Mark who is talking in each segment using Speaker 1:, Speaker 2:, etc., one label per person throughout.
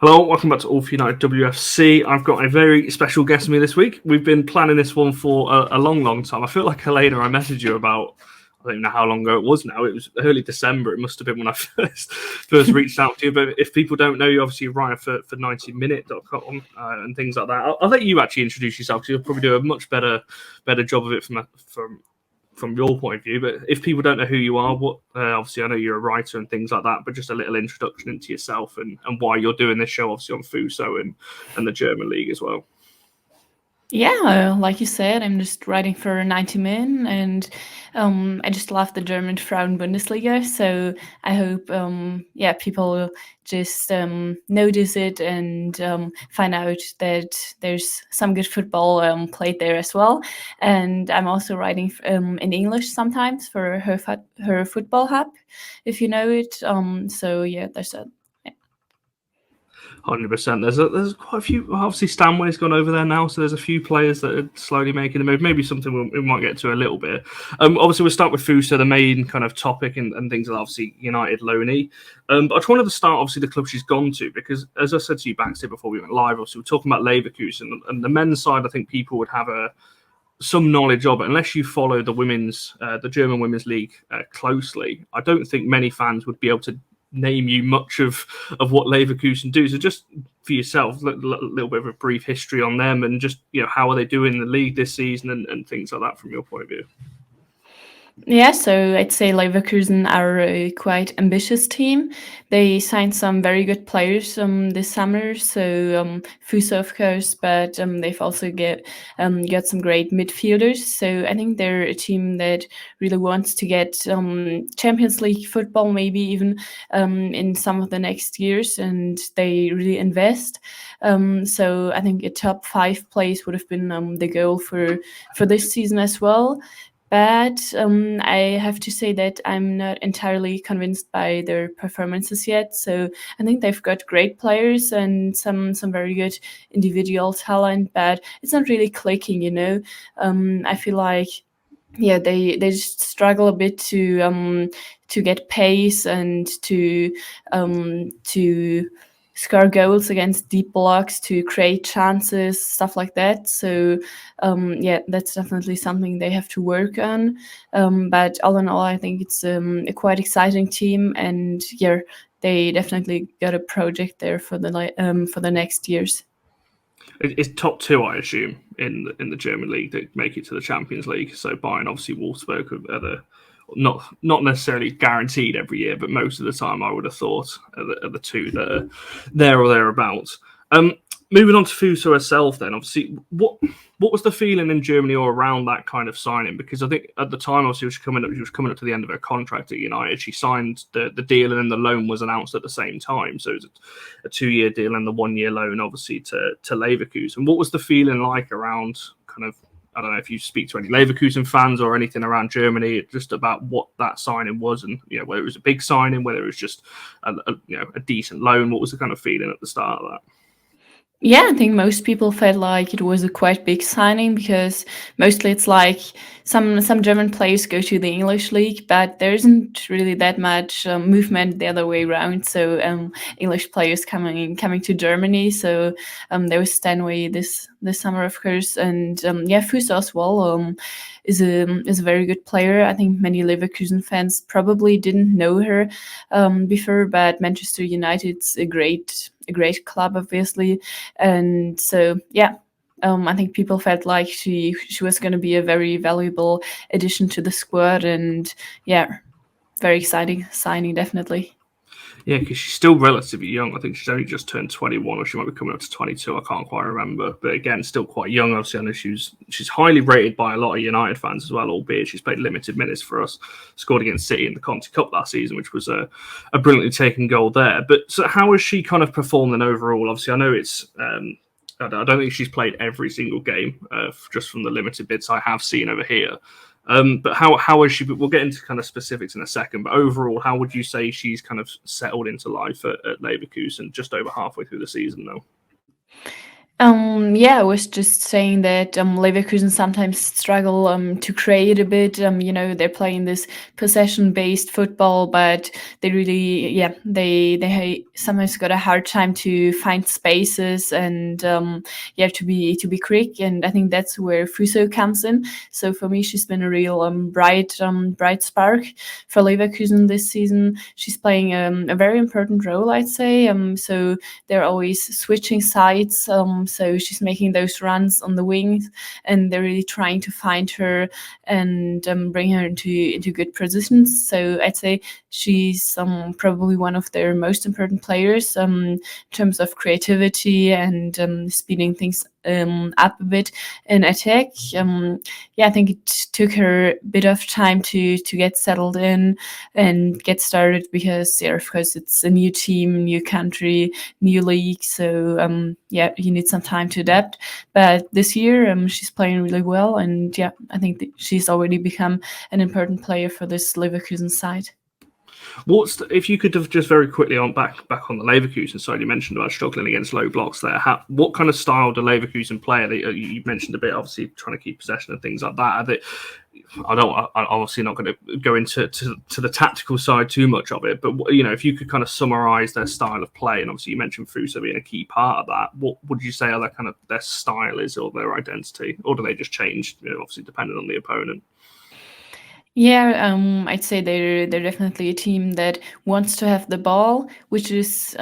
Speaker 1: Hello, welcome back to All for United WFC. I've got a very special guest with me this week. We've been planning this one for a long time. I feel like, Helene, I messaged you about, I don't even know how long ago it was now. It was early December. It must have been when I first reached out to you. But if people don't know you, obviously you're writer for 90minute.com and things like that. I'll let you actually introduce yourself, because you'll probably do a much better job of it from your point of view. But if people don't know who you are, obviously I know you're a writer and things like that, but just a little introduction into yourself and why you're doing this show, obviously on Fuso and the German league as well.
Speaker 2: Yeah, like you said, I'm just writing for 90min, and I just love the German Frauen Bundesliga. So I hope, people just notice it and find out that there's some good football played there as well. And I'm also writing in English sometimes for her football hub, if you know it. So yeah, there's that.
Speaker 1: 100%. There's quite a few. Obviously, Stanway's gone over there now, so there's a few players that are slowly making the move. Maybe something we might get to a little bit. Obviously, we'll start with Fuso, the main kind of topic and things are obviously United loanee. But I just wanted to start, obviously, the club she's gone to, because as I said to you backstage before we went live, obviously, we're talking about Leverkusen, and the men's side, I think people would have some knowledge of it. Unless you follow the German Women's League closely, I don't think many fans would be able to name you much of what Leverkusen do. So just for yourself, a little bit of a brief history on them and just, how are they doing in the league this season and things like that from your point of view.
Speaker 2: Yeah, so I'd say Leverkusen are a quite ambitious team. They signed some very good players this summer, so Fuso, of course, but they've also got some great midfielders. So I think they're a team that really wants to get Champions League football, maybe even in some of the next years, and they really invest. So I think a top 5 place would have been the goal for this season as well. But I have to say that I'm not entirely convinced by their performances yet. So I think they've got great players and some very good individual talent, but it's not really clicking, I feel like, yeah, they just struggle a bit to get pace and to score goals against deep blocks, to create chances, stuff like that. So that's definitely something they have to work on. But all in all, I think it's a quite exciting team, and yeah, they definitely got a project there for the next years.
Speaker 1: It's top 2, I assume, in the German league that make it to the Champions League. So Bayern, obviously, Wolfsburg are the not necessarily guaranteed every year, but most of the time I would have thought are the two that are there or thereabouts. Moving on to Fuso herself, then, obviously, what was the feeling in Germany or around that kind of signing? Because I think at the time, obviously, she was coming up to the end of her contract at United. She signed the deal, and then the loan was announced at the same time. So it was a 2-year deal and the 1-year loan, obviously, to Leverkusen. What was the feeling like around kind of, I don't know if you speak to any Leverkusen fans or anything around Germany, just about what that signing was, and whether it was a big signing, whether it was just a decent loan. What was the kind of feeling at the start of that?
Speaker 2: Yeah, I think most people felt like it was a quite big signing, because mostly it's like some German players go to the English league, but there isn't really that much movement the other way around. So English players coming to Germany. So there was Stanway this summer, of course, and Fuso as well. Is a very good player. I think many Leverkusen fans probably didn't know her before, but Manchester United's a great club, obviously, and so yeah. I think people felt like she was going to be a very valuable addition to the squad, and yeah, very exciting signing, definitely.
Speaker 1: Yeah, because she's still relatively young. I think she's only just turned 21, or she might be coming up to 22. I can't quite remember. But again, still quite young. Obviously, I know she's highly rated by a lot of United fans as well, albeit she's played limited minutes for us. Scored against City in the Conti Cup last season, which was a brilliantly taken goal there. But so how has she kind of performed then overall? Obviously, I know it's... I don't think she's played every single game, just from the limited bits I have seen over here. But how is she? We'll get into kind of specifics in a second. But overall, how would you say she's kind of settled into life at Leverkusen just over halfway through the season, though?
Speaker 2: Yeah, I was just saying that Leverkusen sometimes struggle to create a bit. They're playing this possession-based football, but they really, they sometimes got a hard time to find spaces and to be quick. And I think that's where Fuso comes in. So for me, she's been a real bright spark for Leverkusen this season. She's playing a very important role, I'd say. So they're always switching sides. So she's making those runs on the wings, and they're really trying to find her and bring her into good positions. So I'd say she's probably one of their most important players in terms of creativity and speeding things up a bit in attack. I think it took her a bit of time to get settled in and get started because, of course, it's a new team, new country, new league. So you need some time to adapt. But this year, she's playing really well, and I think that she's already become an important player for this Leverkusen side.
Speaker 1: If you could have just very quickly on back on the Leverkusen side, you mentioned about struggling against low blocks there. What kind of style do Leverkusen play? You mentioned a bit, obviously trying to keep possession and things like that. I'm obviously not going to go into the tactical side too much of it, but if you could kind of summarize their style of play, and obviously you mentioned Fuso being a key part of that, what would you say are their style is, or their identity, or do they just change, obviously depending on the opponent?
Speaker 2: Yeah, I'd say they're definitely a team that wants to have the ball, which is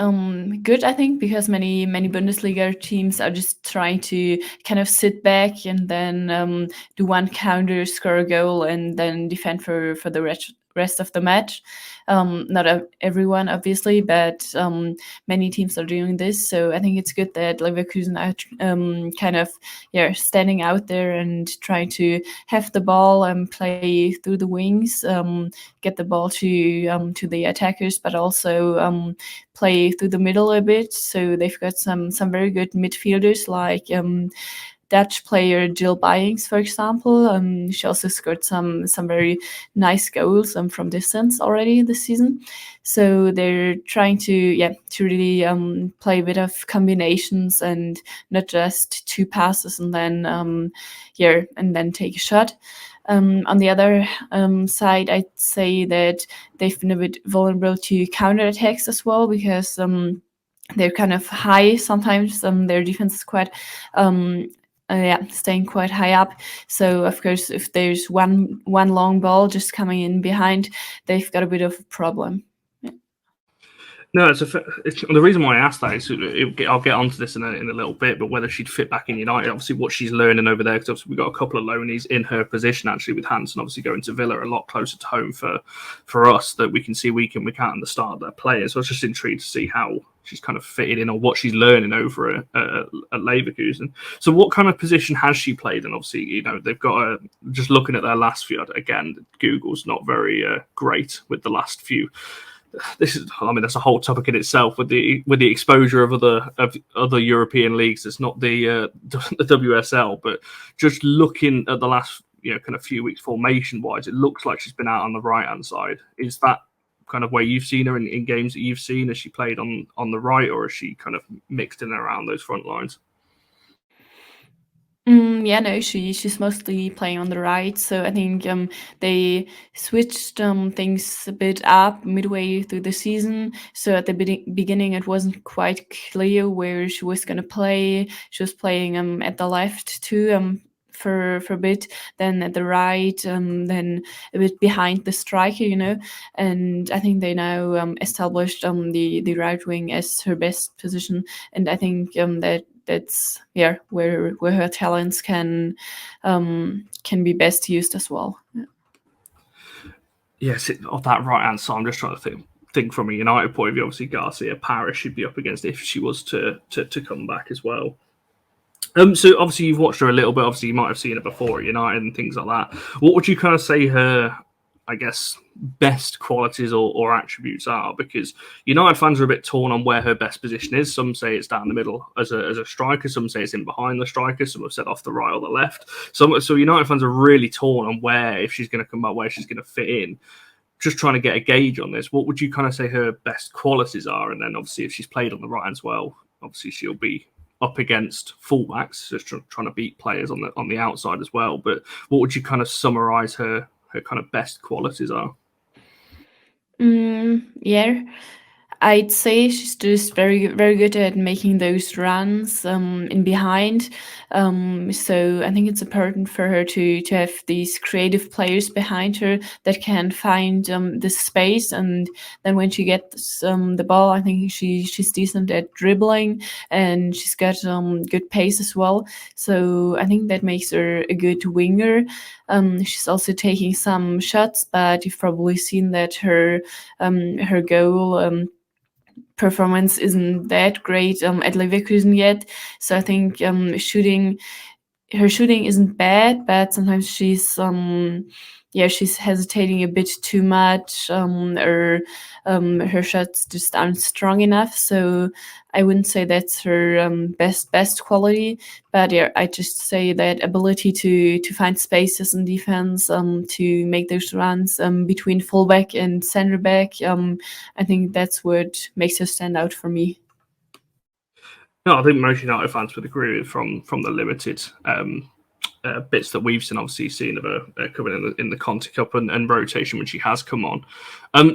Speaker 2: good, I think, because many Bundesliga teams are just trying to kind of sit back and then do one counter, score a goal, and then defend for the rest of the match. Not everyone, obviously, but many teams are doing this. So I think it's good that Leverkusen are kind of standing out there and trying to have the ball and play through the wings, get the ball to the attackers, but also play through the middle a bit. So they've got some very good midfielders like Dutch player Jill Byings, for example. She also scored some very nice goals from distance already this season. So they're trying to really play a bit of combinations and not just two passes and then take a shot. On the other side, I'd say that they've been a bit vulnerable to counterattacks as well because they're kind of high sometimes. Their defense is quite staying quite high up. So of course, if there's one long ball just coming in behind, they've got a bit of a problem.
Speaker 1: No, the reason why I asked that is I'll get onto this in a little bit, but whether she'd fit back in United, obviously what she's learning over there, because obviously we've got a couple of loanies in her position actually with Hansen, obviously going to Villa a lot closer to home for us that we can see week in, week out in the start of their players. So I was just intrigued to see how she's kind of fitted in or what she's learning over at Leverkusen. So what kind of position has she played? And obviously, they've got just looking at their last few, again, Google's not very great with the last few. That's a whole topic in itself with the exposure of other European leagues. It's not the WSL, but just looking at the last kind of few weeks formation wise, it looks like she's been out on the right hand side. Is that kind of where you've seen her in games that you've seen? Has she played on the right, or is she kind of mixed in and around those front lines?
Speaker 2: No, she's mostly playing on the right. So I think they switched things a bit up midway through the season. So at the beginning, it wasn't quite clear where she was going to play. She was playing at the left too. For a bit, then at the right, then a bit behind the striker, and I think they now established the right wing as her best position, and I think that's where her talents can be best used as well.
Speaker 1: Yes, of that right hand side, I'm just trying to think from a United point of view. Obviously, Garcia Paris should be up against if she was to come back as well. So obviously you've watched her a little bit. Obviously, you might have seen her before at United and things like that. What would you kind of say her, I guess, best qualities or attributes are? Because United fans are a bit torn on where her best position is. Some say it's down the middle as a striker. Some say it's in behind the striker. Some have said off the right or the left. So United fans are really torn on where, if she's going to come back, where she's going to fit in. Just trying to get a gauge on this. What would you kind of say her best qualities are? And then obviously if she's played on the right as well, obviously she'll be up against fullbacks, just trying to beat players on the outside as well. But what would you kind of summarize her kind of best qualities are?
Speaker 2: Yeah, I'd say she's just very good at making those runs in behind. So I think it's important for her to have these creative players behind her that can find the space, and then when she gets the ball, I think she's decent at dribbling, and she's got good pace as well. So I think that makes her a good winger. She's also taking some shots, but you've probably seen that her goal performance isn't that great at Leverkusen yet. So I think her shooting isn't bad, but sometimes she's hesitating a bit too much, or her shots just aren't strong enough. So I wouldn't say that's her best quality, but yeah, I just say that ability to find spaces in defense, to make those runs between fullback and center back. I think that's what makes her stand out for me.
Speaker 1: No, I think most United fans would agree with from the limited bits that we've seen of her coming in the Conti Cup and rotation when she has come on.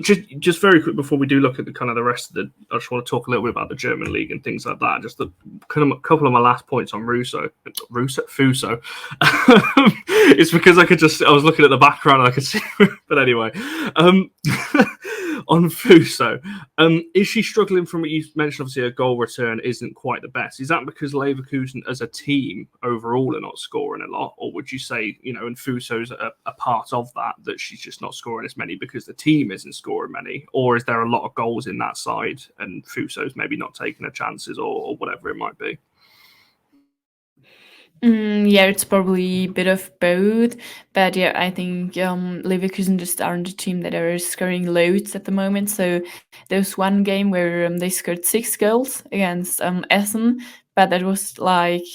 Speaker 1: Just very quick before we do look at the kind of the rest of the, I just want to talk a little bit about the German league and things like that. Just a couple of my last points on Fuso. It's because I was looking at the background and I could see, but anyway. On Fuso, is she struggling from what you mentioned? Obviously, her goal return isn't quite the best. Is that because Leverkusen as a team overall are not scoring a lot? Or would you say, and Fuso's a part of that she's just not scoring as many because the team isn't scoring many? Or is there a lot of goals in that side and Fuso's maybe not taking her chances or whatever it might be?
Speaker 2: Yeah, it's probably a bit of both, but yeah, I think Leverkusen just aren't a team that are scoring loads at the moment. So there's one game where they scored 6 goals against Essen, but that was like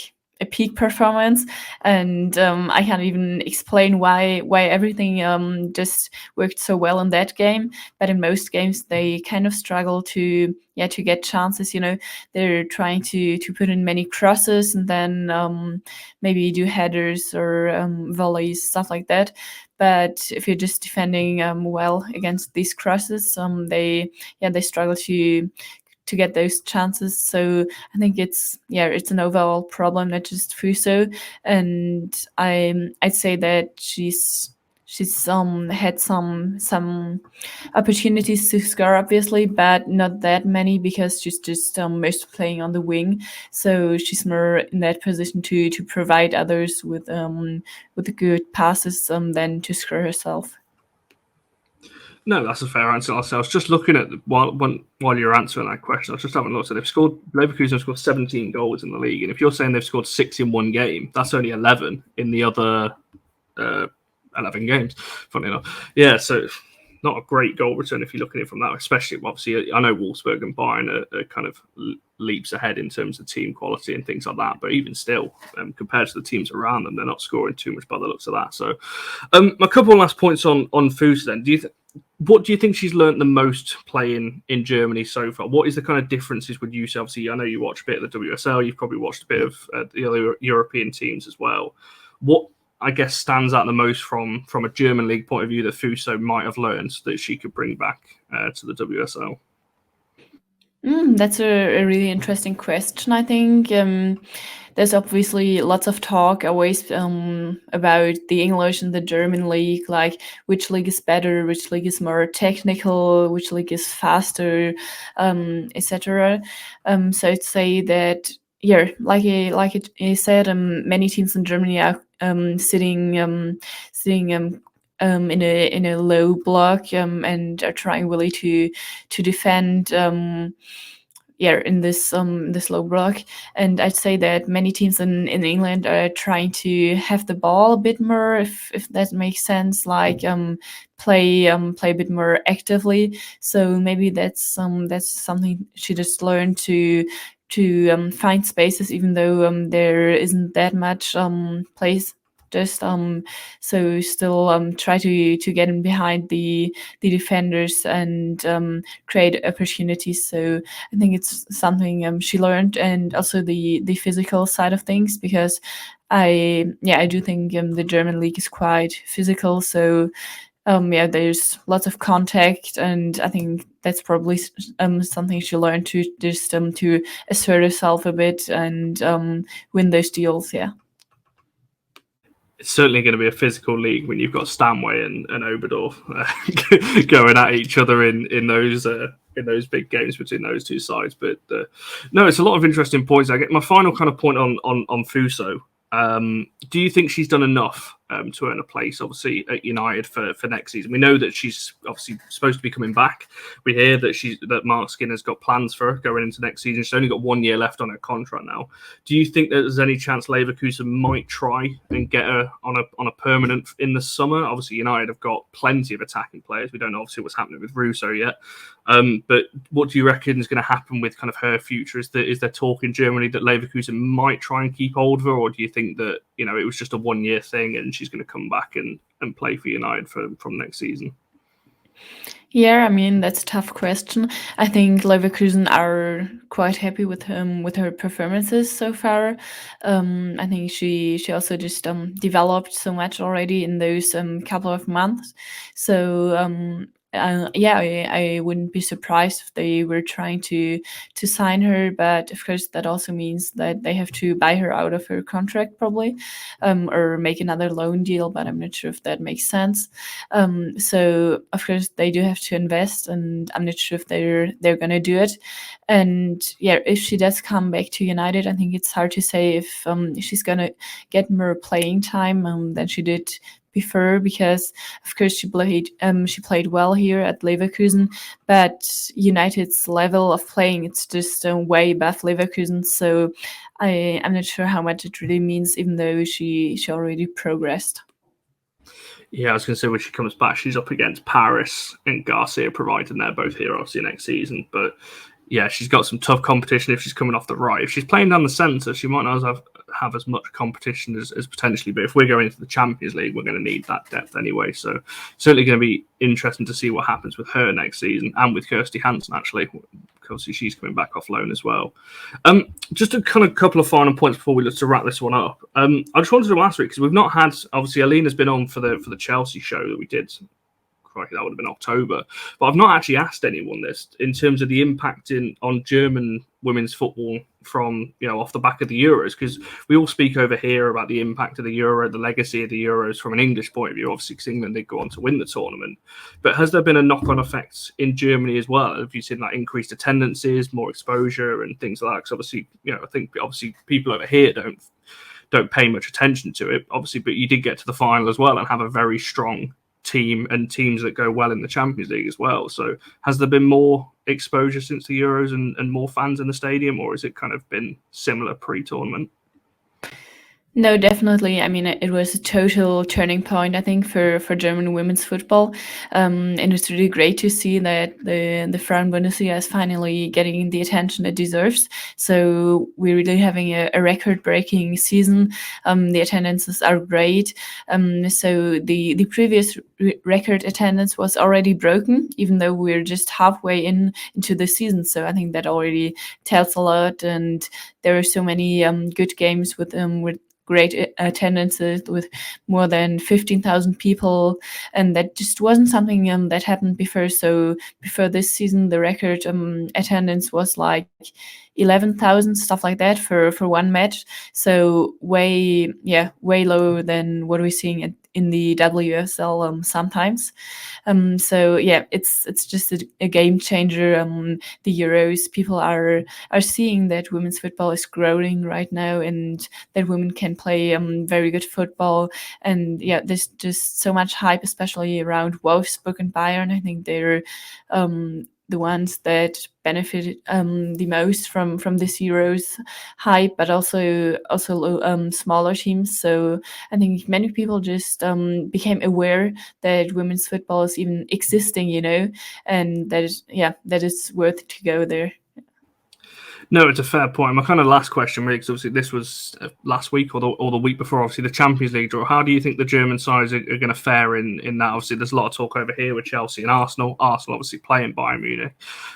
Speaker 2: a peak performance, and I can't even explain why everything just worked so well in that game. But in most games, they kind of struggle to get chances. They're trying to put in many crosses and then maybe do headers or volleys, stuff like that. But if you're just defending well against these crosses, they struggle to get those chances. So I think it's an overall problem, not just Fuso. And I'd say that she's had some opportunities to score, obviously, but not that many because she's just most playing on the wing. So she's more in that position to provide others with good passes than to score herself.
Speaker 1: No, that's a fair answer. I was just looking at while you're answering that question, I was just having a look. So Leverkusen have scored 17 goals in the league, and if you're saying they've scored 6 in one game, that's only 11 in the other 11 games. Funny enough, yeah. So not a great goal return if you look at it from that. Especially, obviously, I know Wolfsburg and Bayern are kind of leaps ahead in terms of team quality and things like that. But even still, compared to the teams around them, they're not scoring too much by the looks of that. So, a couple of last points on Fuß then. What do you think she's learned the most playing in Germany so far? What is the kind of differences would you say? Obviously, I know you watch a bit of the WSL. You've probably watched a bit of the other European teams as well. What, I guess, stands out the most from a German league point of view that Fuso might have learned that she could bring back to the WSL?
Speaker 2: That's a really interesting question, I think. There's obviously lots of talk always about the English and the German league, like which league is better, which league is more technical, which league is faster, etc. So I'd say that, yeah, like I said, many teams in Germany are sitting in a low block and are trying really to defend in this low block. And I'd say that many teams in England are trying to have the ball a bit more, if that makes sense, like play a bit more actively. So maybe that's something she just learned to find spaces, even though there isn't that much place just so still try to get in behind the defenders and create opportunities. So I think it's something she learned, and also the physical side of things, because I do think the German league is quite physical. So there's lots of contact, and I think that's probably something she learned to just to assert herself a bit and win those deals. Yeah.
Speaker 1: It's certainly going to be a physical league when you've got Stanway and Oberdorf going at each other in those big games between those two sides. But no, it's a lot of interesting points. I get my final kind of point on Fuso. Do you think she's done enough to earn a place, obviously, at United for next season? We know that she's obviously supposed to be coming back. We hear that Mark Skinner's got plans for her going into next season. She's only got 1 year left on her contract now. Do you think that there's any chance Leverkusen might try and get her on a permanent in the summer? Obviously, United have got plenty of attacking players. We don't know obviously what's happening with Russo yet. But what do you reckon is going to happen with kind of her future? Is there talk in Germany that Leverkusen might try and keep hold of her, or do you think that it was just a 1 year thing and she's going to come back and play for United from next season?
Speaker 2: Yeah, I mean, that's a tough question. I think Leverkusen are quite happy with her performances so far. I think she also just developed so much already in those couple of months. So I wouldn't be surprised if they were trying to sign her, but of course that also means that they have to buy her out of her contract probably, or make another loan deal. But I'm not sure if that makes sense. So of course they do have to invest, and I'm not sure if they're gonna do it. And yeah, if she does come back to United, I think it's hard to say if she's gonna get more playing time than she did before, because of course she played well here at Leverkusen, but United's level of playing, it's just way above Leverkusen. So I'm not sure how much it really means, even though she already progressed.
Speaker 1: Yeah, I was going to say when she comes back, she's up against Paris and Garcia, providing they're both here obviously next season. But yeah, she's got some tough competition if she's coming off the right. If she's playing down the centre, she might not have as much competition as potentially. But if we're going into the Champions League, we're going to need that depth anyway. So certainly going to be interesting to see what happens with her next season, and with Kirsty Hansen, actually. Obviously, she's coming back off loan as well. Just a kind of couple of final points before we look to wrap this one up. I just wanted to ask you, because we've not had, obviously, Helene's been on for the Chelsea show that we did. That would have been October, but I've not actually asked anyone this in terms of the impact on German women's football from off the back of the Euros, because we all speak over here about the impact of the Euro, the legacy of the Euros from an English point of view. Obviously, because England did go on to win the tournament, but has there been a knock-on effect in Germany as well? Have you seen increased attendances, more exposure, and things like that? Because obviously, I think obviously people over here don't pay much attention to it, obviously, but you did get to the final as well and have a very strong team and teams that go well in the Champions League as well. So has there been more exposure since the Euros and more fans in the stadium, or has it kind of been similar pre-tournament?
Speaker 2: No, definitely. I mean, it was a total turning point, I think, for German women's football. And it's really great to see that the Frauen Bundesliga is finally getting the attention it deserves. So we're really having a record-breaking season. The attendances are great. So the previous record attendance was already broken, even though we're just halfway into the season. So I think that already tells a lot. And there are so many good games with great attendances, with more than 15,000 people, and that just wasn't something that happened before. So before this season, the record attendance was like 11,000, stuff like that, for one match. So way lower than what we're seeing in the WSL sometimes. So yeah, it's just a game changer. The Euros, people are seeing that women's football is growing right now, and that women can play very good football. And yeah, there's just so much hype, especially around Wolfsburg and Bayern. I think they're the ones that benefited the most from this Euros hype, but also smaller teams. So I think many people just became aware that women's football is even existing, and that is worth to go there.
Speaker 1: No, it's a fair point. My kind of last question, really, because obviously this was last week or the week before, obviously the Champions League draw. How do you think the German sides are going to fare in that? Obviously, there's a lot of talk over here with Chelsea and Arsenal. Arsenal obviously playing Bayern Munich.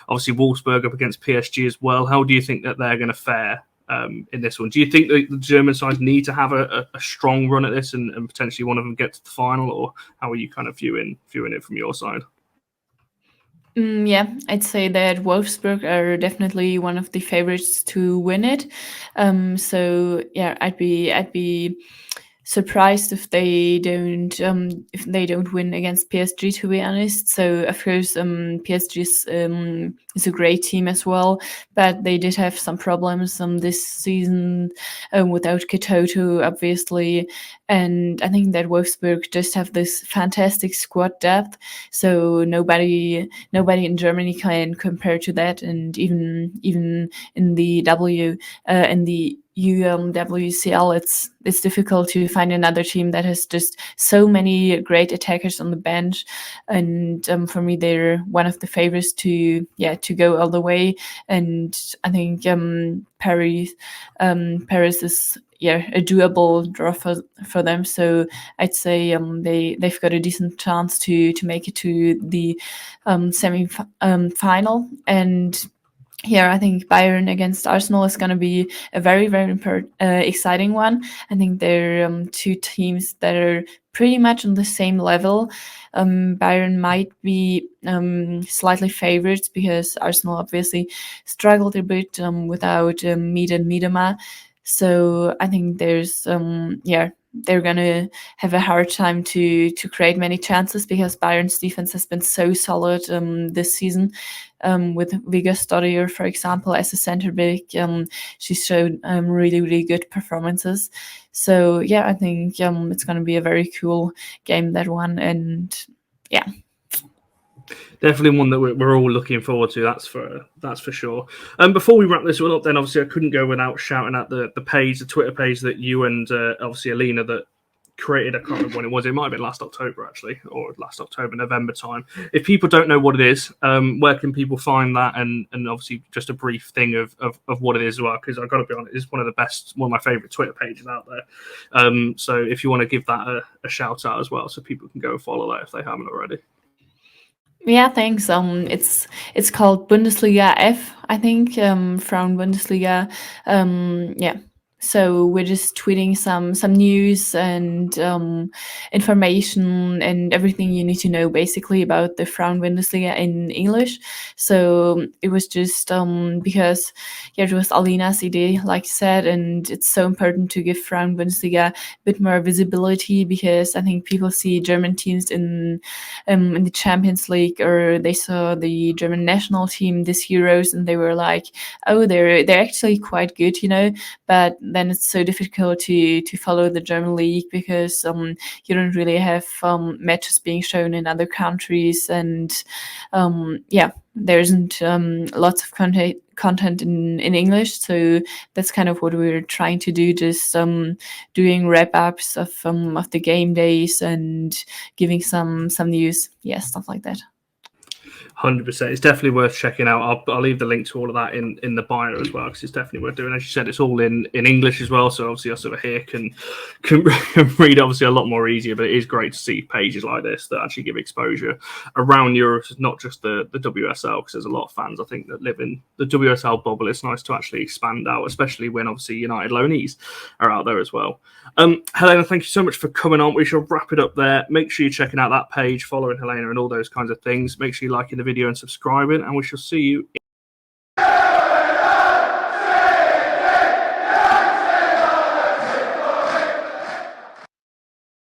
Speaker 1: Obviously, Wolfsburg up against PSG as well. How do you think that they're going to fare in this one? Do you think that the German sides need to have a strong run at this and potentially one of them get to the final, or how are you kind of viewing it from your side?
Speaker 2: Yeah, I'd say that Wolfsburg are definitely one of the favorites to win it. So yeah, I'd be surprised if they don't win against PSG, to be honest. So of course, PSG is a great team as well, but they did have some problems this season without Katoto, obviously, and I think that Wolfsburg just have this fantastic squad depth. So nobody in Germany can compare to that, and even in the UWCL, it's difficult to find another team that has just so many great attackers on the bench, and for me, they're one of the favorites to go all the way. And I think Paris is a doable draw for them. So I'd say they've got a decent chance to make it to the semi final. And here, I think Bayern against Arsenal is going to be a very, very exciting one. I think they're two teams that are pretty much on the same level. Bayern might be slightly favorites because Arsenal obviously struggled a bit without Mead and Miedema. So I think there's they're gonna have a hard time to create many chances because Bayern's defense has been so solid this season. With Vigga Stodier, for example, as a center back, she showed really good performances. So yeah, I think it's gonna be a very cool game, that one, and yeah.
Speaker 1: Definitely one that we're all looking forward to. That's for sure. Before we wrap this one up, then obviously I couldn't go without shouting at the Twitter page that you and obviously Helene that created. I can't remember when it was. It might have been last October actually, or last October, November time. If people don't know what it is, where can people find that? And obviously just a brief thing of what it is as well, because I've got to be honest, it's one of my favorite Twitter pages out there. So if you want to give that a shout out as well, so people can go and follow that if they haven't already.
Speaker 2: Yeah, thanks. It's called Bundesliga F, I think. Frauen Bundesliga. Yeah. So we're just tweeting some news and information and everything you need to know basically about the Frauen Bundesliga in English. So it was just because it was Alina's idea, like you said, and it's so important to give Frauen Bundesliga a bit more visibility because I think people see German teams in the Champions League, or they saw the German national team this Euros and they were like, oh, they're actually quite good, but then it's so difficult to follow the German league because you don't really have matches being shown in other countries, and there isn't lots of content in English. So that's kind of what we're trying to do, just doing wrap-ups of the game days and giving some news, stuff like that.
Speaker 1: 100%. It's definitely worth checking out. I'll leave the link to all of that in the bio as well, because it's definitely worth doing. As you said, it's all in English as well, so obviously us over here can read obviously a lot more easier, but it is great to see pages like this that actually give exposure around Europe, not just the WSL, because there's a lot of fans, I think, that live in the WSL bubble. It's nice to actually expand out, especially when obviously United loanees are out there as well. Helena, thank you so much for coming on. We shall wrap it up there. Make sure you're checking out that page, following Helena and all those kinds of things. Make sure you're liking the video and subscribing, and we shall see you